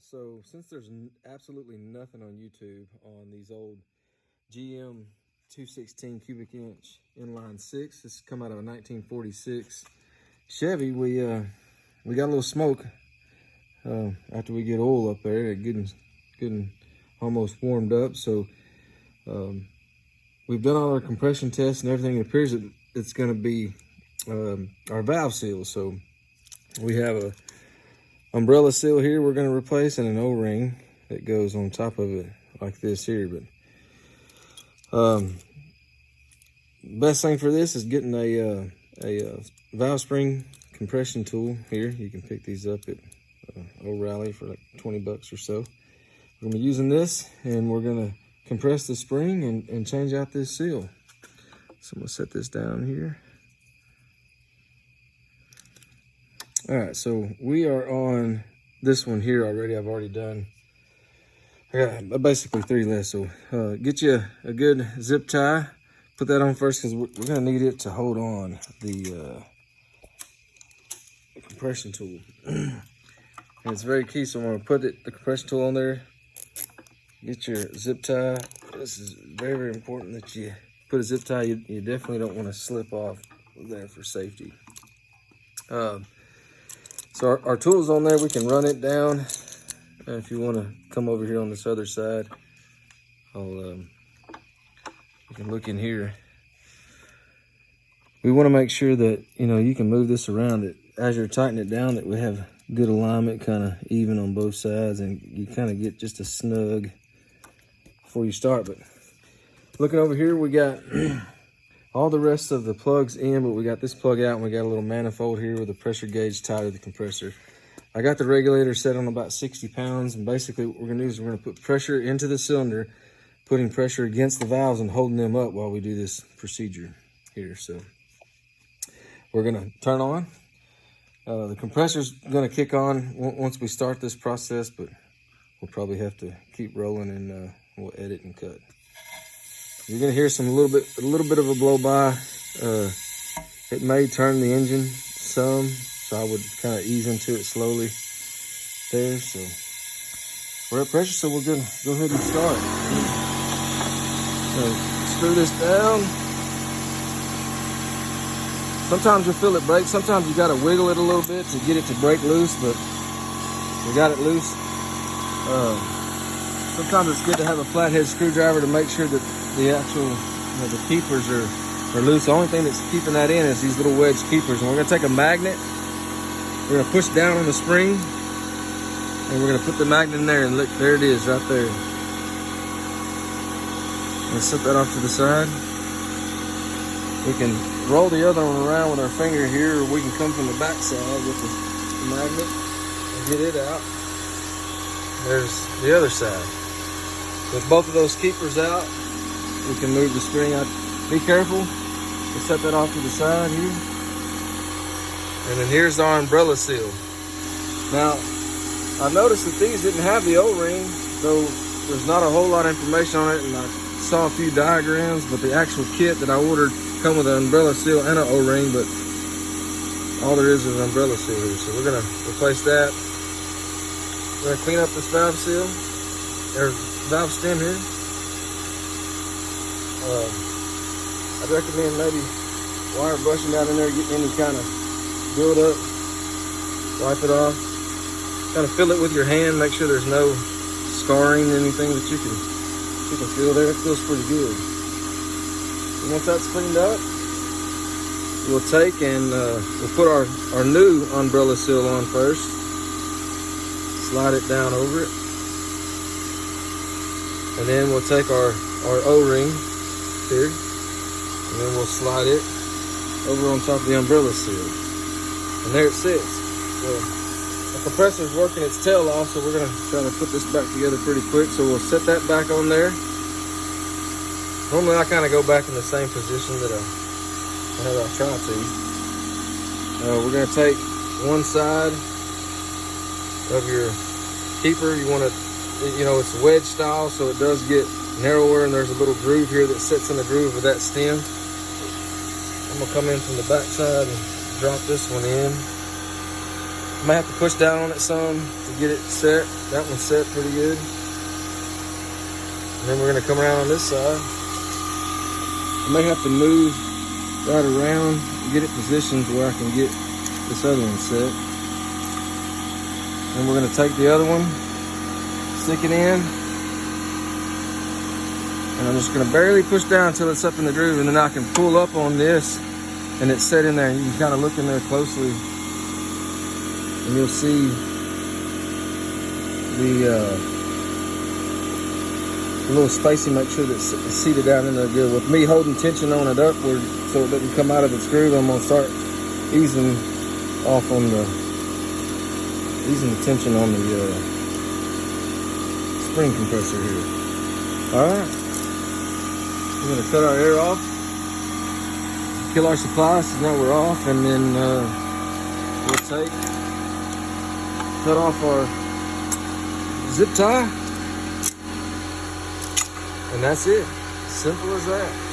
So since there's absolutely nothing on YouTube on these old GM 216 cubic inch inline six, this come out of a 1946 Chevy, we got a little smoke after we get oil up there, getting almost warmed up. So we've done all our compression tests and everything. It appears that it's going to be our valve seal. So we have a umbrella seal here we're going to replace, and an O-ring that goes on top of it like this here. But best thing for this is getting a valve spring compression tool here. You can pick these up at O'Reilly for like 20 bucks or so. We're going to be using this, and we're going to compress the spring and change out this seal. So I'm going to set this down here. All right, so we are on this one here already. I've already done, I got basically 3 left. So get you a good zip tie. Put that on first because we're gonna need it to hold on the compression tool. And it's very key, so I'm gonna put the compression tool on there. Get your zip tie. This is very, very important that you put a zip tie. You definitely don't want to slip off there for safety. So our tool's on there. We can run it down. If you want to come over here on this other side, you can look in here. We want to make sure that, you can move this around, that as you're tightening it down, that we have good alignment, kind of even on both sides, and you kind of get just a snug before you start. But looking over here, we got all the rest of the plugs in, but we got this plug out, and we got a little manifold here with a pressure gauge tied to the compressor. I got the regulator set on about 60 pounds, and basically what we're gonna do is we're gonna put pressure into the cylinder, putting pressure against the valves and holding them up while we do this procedure here. So we're gonna turn on. The compressor's gonna kick on once we start this process, but we'll probably have to keep rolling, and we'll edit and cut. You're gonna hear a little bit of a blow by. It may turn the engine some, so I would kind of ease into it slowly there. So we're at pressure, so we're gonna go ahead and start. So screw this down. Sometimes you'll feel it break. Sometimes you gotta wiggle it a little bit to get it to break loose, but we got it loose. Sometimes it's good to have a flathead screwdriver to make sure that the actual, the keepers are loose. The only thing that's keeping that in is these little wedge keepers. And we're gonna take a magnet, we're gonna push down on the spring, and we're gonna put the magnet in there, and look, there it is right there. Let's set that off to the side. We can roll the other one around with our finger here, or we can come from the back side with the magnet and get it out. There's the other side. With both of those keepers out, we can move the spring out. Be careful. We'll set that off to the side here. And then here's our umbrella seal. Now, I noticed that these didn't have the O-ring, though there's not a whole lot of information on it, and I saw a few diagrams, but the actual kit that I ordered come with an umbrella seal and an O-ring, but all there is an umbrella seal here. So we're gonna replace that. We're gonna clean up this valve seal, or valve stem here. I'd recommend maybe wire brushing out in there, getting any kind of build up. Wipe it off. Kind of fill it with your hand. Make sure there's no scarring, anything that you can feel there. It feels pretty good. And once that's cleaned up, we'll take and we'll put our new umbrella seal on first. Slide it down over it. And then we'll take our O-ring here, and then we'll slide it over on top of the umbrella seal. And there it sits. So the compressor's working its tail off, so we're gonna try to put this back together pretty quick. So we'll set that back on there. Normally I kind of go back in the same position that I try to. We're gonna take one side of your keeper. You want to, it's wedge style, so it does get narrower, and there's a little groove here that sits in the groove of that stem. I'm gonna come in from the back side and drop this one in. I might have to push down on it some to get it set. That one's set pretty good. And then we're gonna come around on this side. I may have to move right around and get it positioned to where I can get this other one set. And we're gonna take the other one, stick it in, and I'm just gonna barely push down until it's up in the groove, and then I can pull up on this and it's set in there, and you can kind of look in there closely and you'll see the little spacing. Make sure that it's seated down in there good. With me holding tension on it upward so it doesn't come out of its groove, I'm gonna start easing off on the tension on the spring compressor here. All right, we're gonna cut our air off, kill our supply, so now we're off, and then we'll cut off our zip tie, and that's it. Simple as that.